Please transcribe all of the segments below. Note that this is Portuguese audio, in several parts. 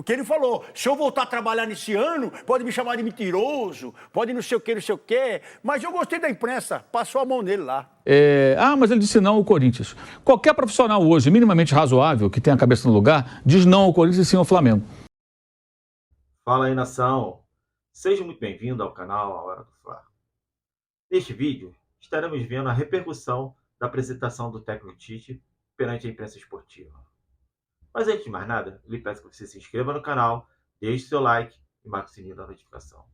Porque ele falou, se eu voltar a trabalhar nesse ano, pode me chamar de mentiroso, pode não sei o quê. Mas eu gostei da imprensa, passou a mão nele lá. Mas ele disse não ao Corinthians. Qualquer profissional hoje, minimamente razoável, que tenha a cabeça no lugar, diz não ao Corinthians e sim ao Flamengo. Fala aí, nação. Seja muito bem-vindo ao canal A Hora do Fla. Neste vídeo, estaremos vendo a repercussão da apresentação do técnico Tite perante a imprensa esportiva. Mas antes de mais nada, lhe peço que você se inscreva no canal, deixe seu like e marque o sininho da notificação.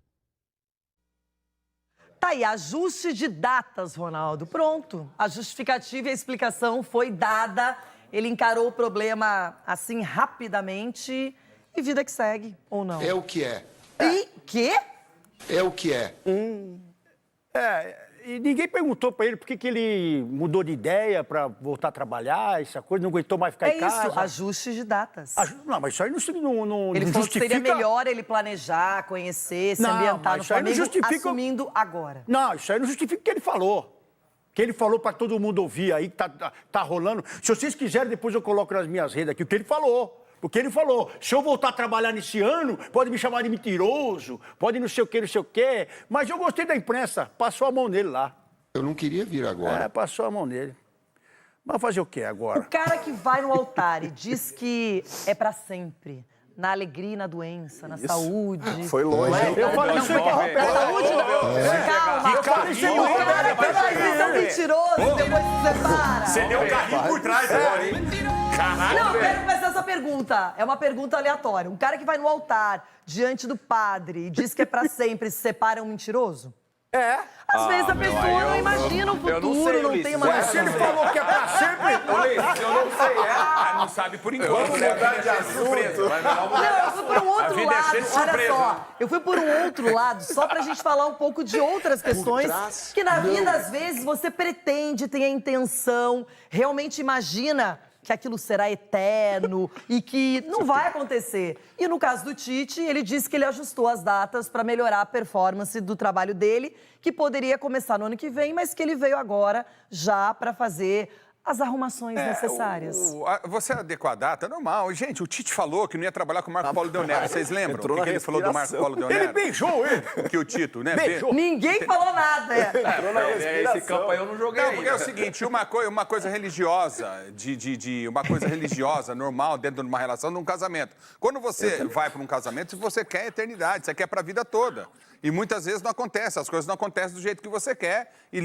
Tá aí, ajuste de datas, Ronaldo. Pronto. A justificativa e a explicação foi dada. Ele encarou o problema assim rapidamente e vida que segue, ou não? É o que é. E quê? É o que é. E ninguém perguntou pra ele por que ele mudou de ideia pra voltar a trabalhar, essa coisa, não aguentou mais ficar em casa. Isso, ajuste de datas. Não, mas isso aí não Ele falou que justifica... seria melhor ele planejar, conhecer, se Não, ambientar mas no isso aí não Flamengo, justifica- assumindo agora. Não, isso aí não justifica o que ele falou. O que ele falou pra todo mundo ouvir aí, que tá rolando. Se vocês quiserem, depois eu coloco nas minhas redes aqui o que ele falou. O que ele falou, se eu voltar a trabalhar nesse ano, pode me chamar de mentiroso, pode não sei o quê. Mas eu gostei da imprensa, passou a mão nele lá. Eu não queria vir agora. Passou a mão nele. Mas fazer o quê agora? O cara que vai no altar e diz que é pra sempre, na alegria e na doença, na saúde. Foi longe. Eu falei isso aqui. Na saúde, calma. Calma, isso aí. O cara que vai ser um mentiroso e depois se separa. Você deu um carrinho por trás agora, hein? Caralho, Não, eu velho. quero começar essa pergunta. É uma pergunta aleatória. Um cara que vai no altar, diante do padre, e diz que é pra sempre, se separa, é um mentiroso? Às vezes a pessoa não imagina o eu não futuro, sei, não Ulisses. tem uma Se ele falou que é pra sempre... Ulisses, eu não sei, não sabe por enquanto. Vamos mudar de assunto. Não, eu fui por um outro vida é lado, cheia de olha surpresa. só. Eu fui por um outro lado, só pra gente falar um pouco de outras questões que na vida, às vezes, você pretende, tem a intenção, realmente imagina que aquilo será eterno e que não vai acontecer. E no caso do Tite, ele disse que ele ajustou as datas para melhorar a performance do trabalho dele, que poderia começar no ano que vem, mas que ele veio agora já para fazer as arrumações necessárias. Você adequar a data, é normal. Gente, o Tite falou que não ia trabalhar com o Marco Paulo Del Nero. Vocês lembram? Entrou O que na ele falou do Marco Paulo Del Ele Nero? beijou ele. Que o Tito, né? Beijou. Ninguém falou nada. Esse campo aí eu não joguei Não, porque é o ainda. seguinte, uma coisa religiosa, uma coisa religiosa, normal, dentro de uma relação, de um casamento. Quando você vai para um casamento, você quer eternidade, você quer para a vida toda. E muitas vezes não acontece, as coisas não acontecem do jeito que você quer. E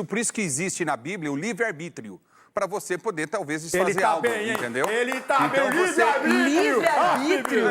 por isso que existe na Bíblia o livre-arbítrio. Para você poder, talvez, desfazer algo, entendeu? Ele tá Então bem, você... Livre-arbítrio?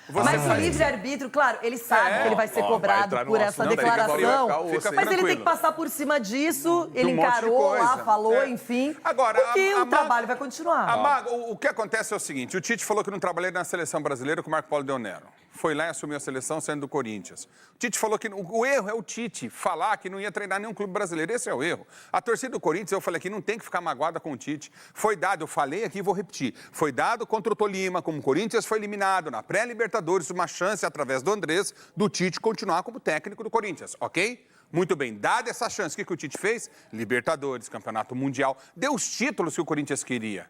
Você Mas o faz. livre-arbítrio, claro, ele sabe que ele vai ser vai cobrado entrar no por nosso- essa não, daí declaração, fica mas ele tem tranquilo. que passar por cima disso, ele um monte de encarou lá, coisa. falou, enfim, Agora, porque o trabalho vai continuar. O que acontece é o seguinte, o Tite falou que não trabalhei na seleção brasileira com o Marco Paulo Del Nero. Foi lá e assumiu a seleção saindo do Corinthians. O Tite falou que o erro é o Tite falar que não ia treinar nenhum clube brasileiro. Esse é o erro. A torcida do Corinthians, eu falei aqui, não tem que ficar magoada com o Tite. Foi dado, eu falei aqui e vou repetir, foi dado contra o Tolima, como o Corinthians foi eliminado na pré-Libertadores, uma chance através do Andrés, do Tite continuar como técnico do Corinthians, ok? Muito bem, dada essa chance, o que o Tite fez? Libertadores, Campeonato Mundial, deu os títulos que o Corinthians queria.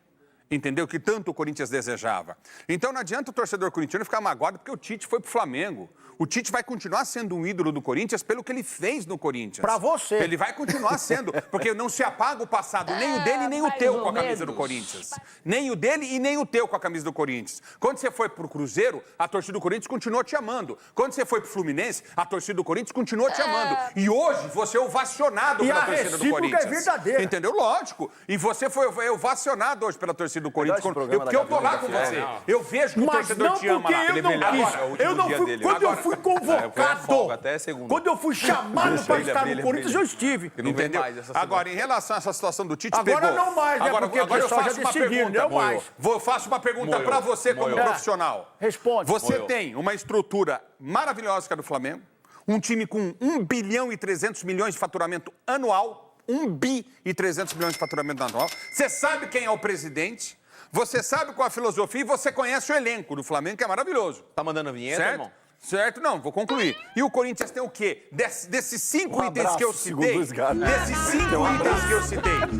Entendeu? Que tanto o Corinthians desejava. Então não adianta o torcedor corintiano ficar magoado porque o Tite foi pro Flamengo. O Tite vai continuar sendo um ídolo do Corinthians pelo que ele fez no Corinthians. Pra você. Ele vai continuar sendo, porque não se apaga o passado, nem o dele nem o mais teu ou com a camisa menos. do Corinthians. Nem o dele e nem o teu com a camisa do Corinthians. Quando você foi pro Cruzeiro, a torcida do Corinthians continuou te amando. Quando você foi pro Fluminense, a torcida do Corinthians continuou te amando. E hoje você é ovacionado E pela a torcida do recíproca Corinthians. é verdadeira. Entendeu? Lógico. E você foi ovacionado hoje pela torcida do Corinthians. esse programa Porque eu tô lá da com Gabriela, você. não. Eu vejo que o Mas torcedor não te ama porque lá. eu não brilhou quis. agora, é o último Eu não dia fui, dele. quando eu Agora- fui foi a convocado, folga até segunda. quando eu fui chamado para estar no Corinthians, eu estive. E não vem Entendeu? mais essa semana. Agora, em relação a essa situação do Tite, Agora pegou. não mais, né? Porque o agora eu pessoal já faço uma decidiu, pergunta. não mais. Faço uma pergunta Moiou. para você como Moiou. profissional. Responde. Você Moiou. tem uma estrutura maravilhosa que é do Flamengo, um time com 1 bilhão e 300 milhões de faturamento anual, 1 bi e 300 milhões de faturamento anual. Você sabe quem é o presidente, você sabe qual a filosofia e você conhece o elenco do Flamengo, que é maravilhoso. Tá mandando vinheta, Certo? irmão? certo? Não, vou concluir. E o Corinthians tem o quê? Desses 5 itens que eu citei, o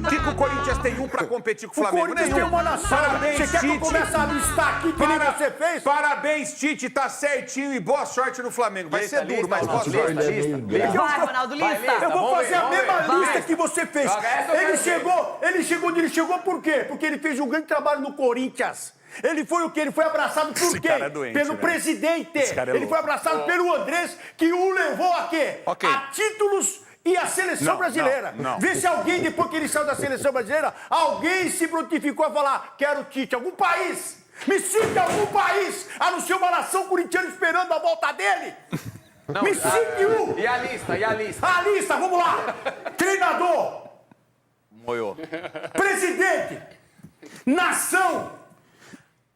que o Corinthians tem pra competir com o Flamengo? O Corinthians tem uma nação. Parabéns, Você quer que eu Tite. comece a listar aqui que nem você fez? Parabéns, Tite, tá certinho e boa sorte no Flamengo. Vai ser duro, mas boa sorte. Vai, Ronaldo, lista. Eu vou fazer a mesma Vai. lista que você fez. Ele chegou onde ele chegou por quê? Porque ele fez um grande trabalho no Corinthians. Ele foi o quê? Ele foi abraçado por Esse quem? cara é doente, Pelo né? presidente. Esse cara é Ele foi louco. abraçado pelo Andrés, que o levou a quê? Ok. A títulos e a seleção brasileira. não. Vê se alguém, depois que ele saiu da seleção brasileira, alguém se prontificou a falar, quero Tite. Algum país. Me cite algum país, a não ser uma nação corintiana esperando a volta dele. Me cite um. E a lista? A lista, vamos lá. Treinador. Moiou. Presidente, nação,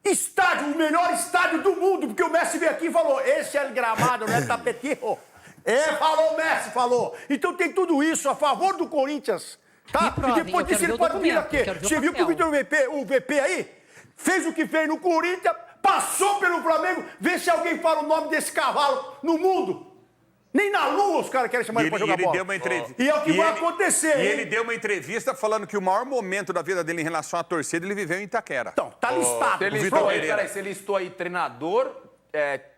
estádio, o melhor estádio do mundo, porque o Messi veio aqui e falou, esse é o gramado, não é tapetinho. Falou o Messi, falou. Então tem tudo isso a favor do Corinthians, tá? E depois disso ele pode vir aqui. Você viu que o VP aí, fez o que fez no Corinthians, passou pelo Flamengo, vê se alguém fala o nome desse cavalo no mundo. Nem na Lua os caras querem chamar ele pra jogar bola. Deu uma entrevista. E é o que vai acontecer, E hein? ele deu uma entrevista falando que o maior momento da vida dele em relação à torcida, ele viveu em Itaquera. Então, tá listado. Você listou Vitor aí, Pereira. peraí, você listou aí treinador,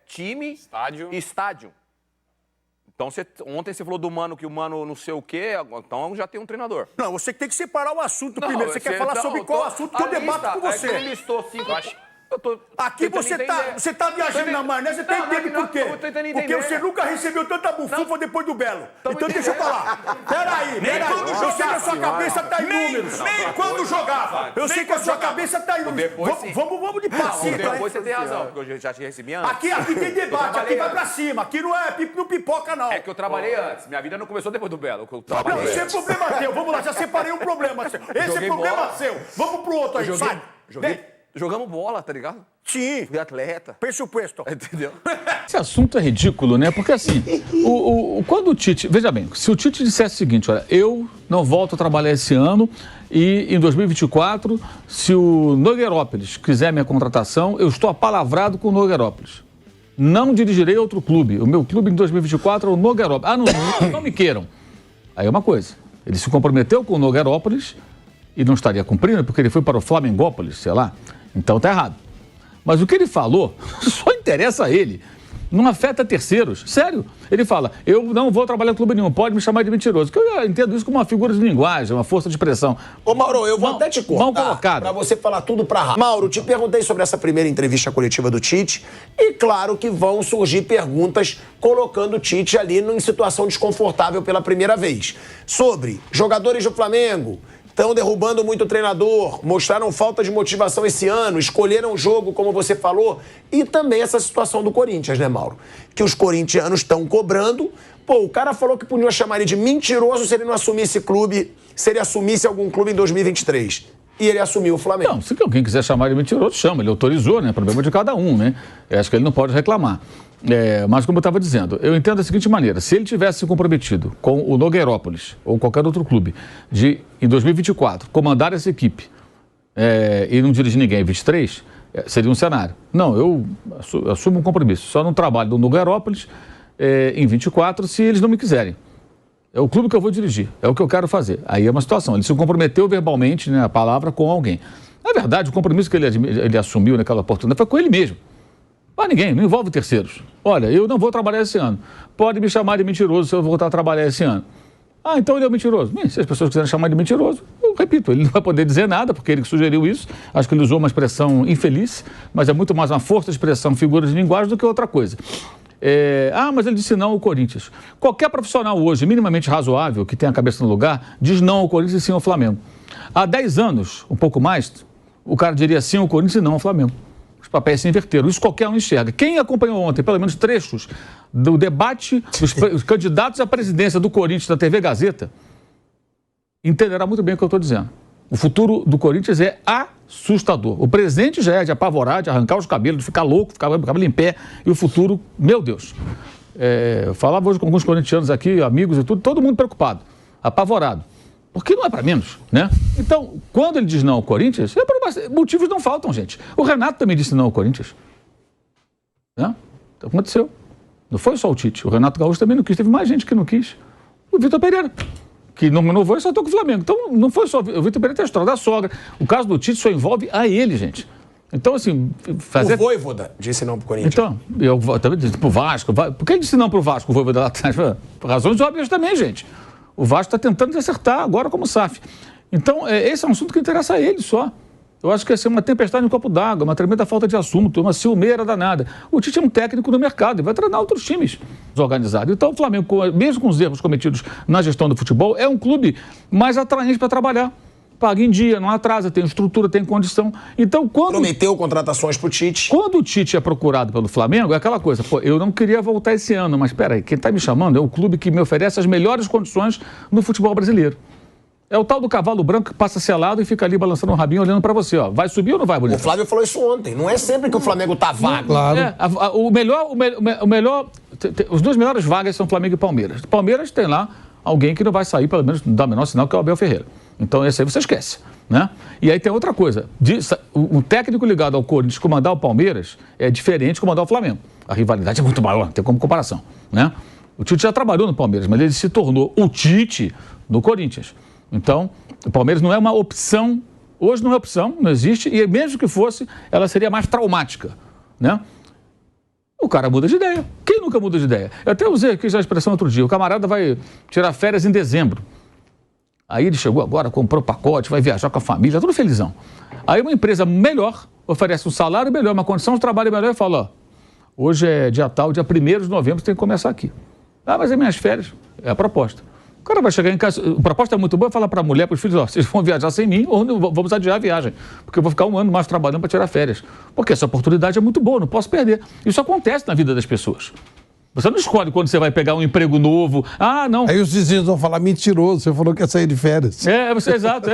time e estádio. Então, ontem você falou do Mano, que o Mano não sei o quê, então já tem um treinador. Não, você tem que separar o assunto primeiro. Você quer falar sobre qual assunto que eu debato com você. Ele listou 5... Aqui você tá viajando na maionese, você tá entendendo por quê? Eu tô tentando Porque entender. você nunca recebeu tanta bufufa depois do Belo. Então deixa eu falar. Peraí. Eu sei que a sua cabeça tá em números. Nem quando jogava. Eu sei que a sua cabeça tá em números. Depois sim. Vamos de passinho. Depois você tem razão, porque eu já te recebi antes. Aqui tem debate, aqui vai pra cima. Aqui não é não pipoca, não. É que eu trabalhei antes. Minha vida não começou depois do Belo. Eu Não, trabalhei isso é antes. problema teu. Vamos lá, já separei um problema seu. Esse Joguei é problema bola. seu. Vamos pro outro aí, sai. Vem. Jogamos bola, tá ligado? Sim. Fui atleta. Pressuposto. Entendeu? Esse assunto é ridículo, né? Porque assim, quando o Tite... Veja bem, se o Tite dissesse o seguinte, olha, eu não volto a trabalhar esse ano e em 2024, se o Nogueirópolis quiser minha contratação, eu estou apalavrado com o Nogueirópolis. Não dirigirei outro clube. O meu clube em 2024 é o Nogueirópolis. Não me queiram. Aí é uma coisa. Ele se comprometeu com o Nogueirópolis e não estaria cumprindo porque ele foi para o Flamengópolis, sei lá. Então tá errado. Mas o que ele falou só interessa a ele. Não afeta terceiros. Sério. Ele fala, eu não vou trabalhar em clube nenhum, pode me chamar de mentiroso. Que eu entendo isso como uma figura de linguagem, uma força de expressão. Ô, Mauro, eu vou até te Mal cortar colocado. pra você falar tudo pra rádio. Mauro, te perguntei sobre essa primeira entrevista coletiva do Tite e claro que vão surgir perguntas colocando o Tite ali em situação desconfortável pela primeira vez. Sobre jogadores do Flamengo, estão derrubando muito o treinador, mostraram falta de motivação esse ano, escolheram o jogo, como você falou, e também essa situação do Corinthians, né, Mauro? Que os corintianos estão cobrando. Pô, o cara falou que podia chamar ele de mentiroso se ele não assumisse clube, se ele assumisse algum clube em 2023. E ele assumiu o Flamengo. Não, se alguém quiser chamar ele de mentiroso, chama. Ele autorizou, né? Problema de cada um, né? Eu acho que ele não pode reclamar. Mas como eu estava dizendo, eu entendo da seguinte maneira, se ele tivesse se comprometido com o Nogueirópolis ou qualquer outro clube de, em 2024, comandar essa equipe e não dirigir ninguém em 23, seria um cenário. Não, eu assumo um compromisso, só não trabalho no Nogueirópolis em 24 se eles não me quiserem. É o clube que eu vou dirigir, é o que eu quero fazer. Aí é uma situação, ele se comprometeu verbalmente, né, a palavra, com alguém. Na verdade, o compromisso que ele assumiu naquela oportunidade foi com ele mesmo. Para ninguém, não envolve terceiros. Olha, eu não vou trabalhar esse ano. Pode me chamar de mentiroso se eu voltar a trabalhar esse ano. Ah, então ele é mentiroso. Bem, se as pessoas quiserem chamar de mentiroso, eu repito, ele não vai poder dizer nada, porque ele que sugeriu isso. Acho que ele usou uma expressão infeliz, mas é muito mais uma força de expressão, figura de linguagem do que outra coisa. Mas ele disse não ao Corinthians. Qualquer profissional hoje, minimamente razoável, que tenha a cabeça no lugar, diz não ao Corinthians e sim ao Flamengo. Há 10 anos, um pouco mais, o cara diria sim ao Corinthians e não ao Flamengo. Os papéis se inverteram. Isso qualquer um enxerga. Quem acompanhou ontem, pelo menos trechos, do debate dos candidatos à presidência do Corinthians na TV Gazeta, entenderá muito bem o que eu estou dizendo. O futuro do Corinthians é assustador. O presente já é de apavorar, de arrancar os cabelos, de ficar louco, ficar com o cabelo em pé. E o futuro, meu Deus. Eu falava hoje com alguns corintianos aqui, amigos e tudo, todo mundo preocupado, apavorado. Porque não é para menos, né? Então, quando ele diz não ao Corinthians, motivos não faltam, gente. O Renato também disse não ao Corinthians. Né? Então, aconteceu. Não foi só o Tite. O Renato Gaúcho também não quis. Teve mais gente que não quis. O Vitor Pereira, que não renovou e só estou com o Flamengo. Então, não foi só... O Vitor Pereira tem a história da sogra. O caso do Tite só envolve a ele, gente. Então, assim... O Vojvoda disse não pro Corinthians. Então, eu também disse pro Vasco. Por que ele disse não pro Vasco, o Vojvoda lá atrás? Por razões óbvias também, gente. O Vasco está tentando acertar agora como SAF. Então, esse é um assunto que interessa a ele só. Eu acho que ia ser uma tempestade no copo d'água, uma tremenda falta de assunto, uma ciumeira danada. O Tite é um técnico no mercado e vai treinar outros times organizados. Então, o Flamengo, mesmo com os erros cometidos na gestão do futebol, é um clube mais atraente para trabalhar. Paga em dia, não atrasa, tem estrutura, tem condição. Então, prometeu contratações pro Tite. Quando o Tite é procurado pelo Flamengo, é aquela coisa, pô, eu não queria voltar esse ano, mas peraí, quem está me chamando é o clube que me oferece as melhores condições no futebol brasileiro. É o tal do cavalo branco que passa selado e fica ali balançando o rabinho olhando pra você, ó. Vai subir ou não vai, Bonito? O Flávio falou isso ontem. Não é sempre que o Flamengo tá vago. Claro. Os duas melhores vagas são Flamengo e Palmeiras. Palmeiras tem lá alguém que não vai sair, pelo menos não dá o menor sinal, que é o Abel Ferreira. Então esse aí você esquece, né? E aí tem outra coisa. O técnico ligado ao Corinthians comandar o Palmeiras é diferente de comandar o Flamengo. A rivalidade é muito maior, não tem como comparação, né? O Tite já trabalhou no Palmeiras, mas ele se tornou o Tite no Corinthians. Então, o Palmeiras não é uma opção, hoje não é opção, não existe, e mesmo que fosse, ela seria mais traumática, né? O cara muda de ideia. Quem nunca muda de ideia? Eu até usei aqui já a expressão outro dia, o camarada vai tirar férias em dezembro. Aí ele chegou agora, comprou pacote, vai viajar com a família, tudo felizão. Aí uma empresa melhor oferece um salário melhor, uma condição de trabalho melhor e fala, ó, hoje é dia tal, dia 1º de novembro, você tem que começar aqui. Ah, mas é minhas férias, é a proposta. O cara vai chegar em casa, a proposta é muito boa, falar para a mulher, para os filhos, ó, vocês vão viajar sem mim ou vamos adiar a viagem, porque eu vou ficar um ano mais trabalhando para tirar férias. Porque essa oportunidade é muito boa, não posso perder. Isso acontece na vida das pessoas. Você não escolhe quando você vai pegar um emprego novo. Ah, não. Aí os vizinhos vão falar, mentiroso, você falou que ia sair de férias. Exato.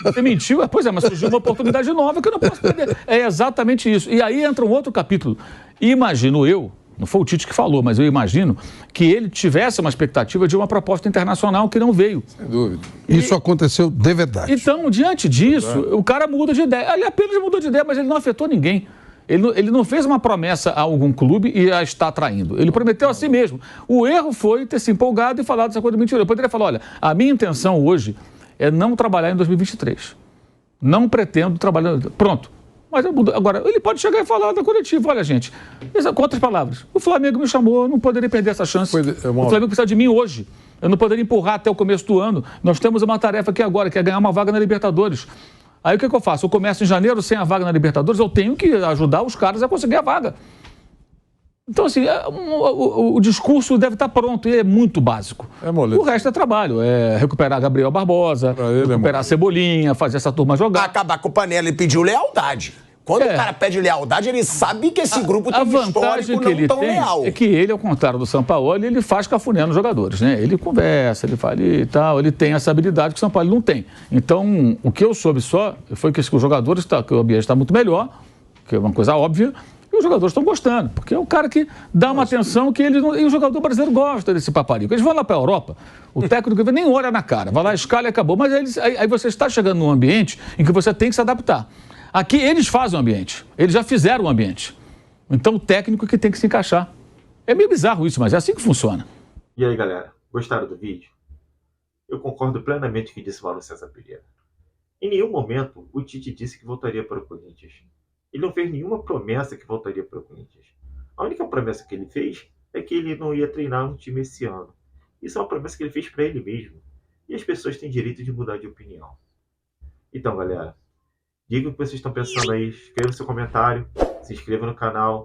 Você mentiu, pois é, mas surgiu uma oportunidade nova que eu não posso perder. É exatamente isso. E aí entra um outro capítulo. Imagino eu, não foi o Tite que falou, mas eu imagino que ele tivesse uma expectativa de uma proposta internacional que não veio. Sem dúvida. Isso aconteceu de verdade. Então, diante disso, o cara muda de ideia. Ele apenas mudou de ideia, mas ele não afetou ninguém. Ele não fez uma promessa a algum clube e a está traindo. Ele prometeu a si mesmo. O erro foi ter se empolgado e falado essa coisa mentira. Eu poderia falar, olha, a minha intenção hoje é não trabalhar em 2023. Não pretendo trabalhar... Pronto. Mas agora, ele pode chegar e falar da coletiva, olha, gente, com outras palavras, o Flamengo me chamou, eu não poderia perder essa chance. O Flamengo precisa de mim hoje. Eu não poderia empurrar até o começo do ano. Nós temos uma tarefa aqui agora, que é ganhar uma vaga na Libertadores. Aí o que eu faço? Eu começo em janeiro sem a vaga na Libertadores, eu tenho que ajudar os caras a conseguir a vaga. Então, assim, o discurso deve estar pronto e é muito básico. O resto é trabalho, é recuperar Gabriel Barbosa, recuperar Cebolinha, fazer essa turma jogar. Acabar com o Panela e pedir lealdade. Quando o cara pede lealdade, ele sabe que esse grupo tem um histórico não tão leal. É que ele, ao contrário do Sampaoli, ele faz cafuné nos jogadores, né? Ele conversa, ele fala e tal, ele tem essa habilidade que o Sampaoli não tem. Então, o que eu soube só foi que os jogadores, que o ambiente está muito melhor, que é uma coisa óbvia, e os jogadores estão gostando, porque é um cara que dá uma atenção que ele não... E o jogador brasileiro gosta desse paparico. Eles vão lá para a Europa, o técnico nem olha na cara, vai lá, escala e acabou. Mas aí você está chegando num ambiente em que você tem que se adaptar. Aqui eles fazem o ambiente, eles já fizeram o ambiente. Então o técnico que tem que se encaixar. É meio bizarro isso, mas é assim que funciona. E aí, galera, gostaram do vídeo? Eu concordo plenamente com o que disse o Mauro César Pereira. Em nenhum momento o Tite disse que voltaria para o Corinthians. Ele não fez nenhuma promessa que voltaria para o Corinthians. A única promessa que ele fez é que ele não ia treinar um time esse ano. Isso é uma promessa que ele fez para ele mesmo. E as pessoas têm direito de mudar de opinião. Então, galera, diga o que vocês estão pensando aí. Escreva seu comentário, se inscreva no canal.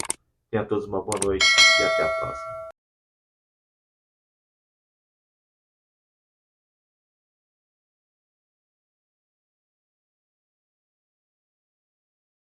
Tenha todos uma boa noite e até a próxima.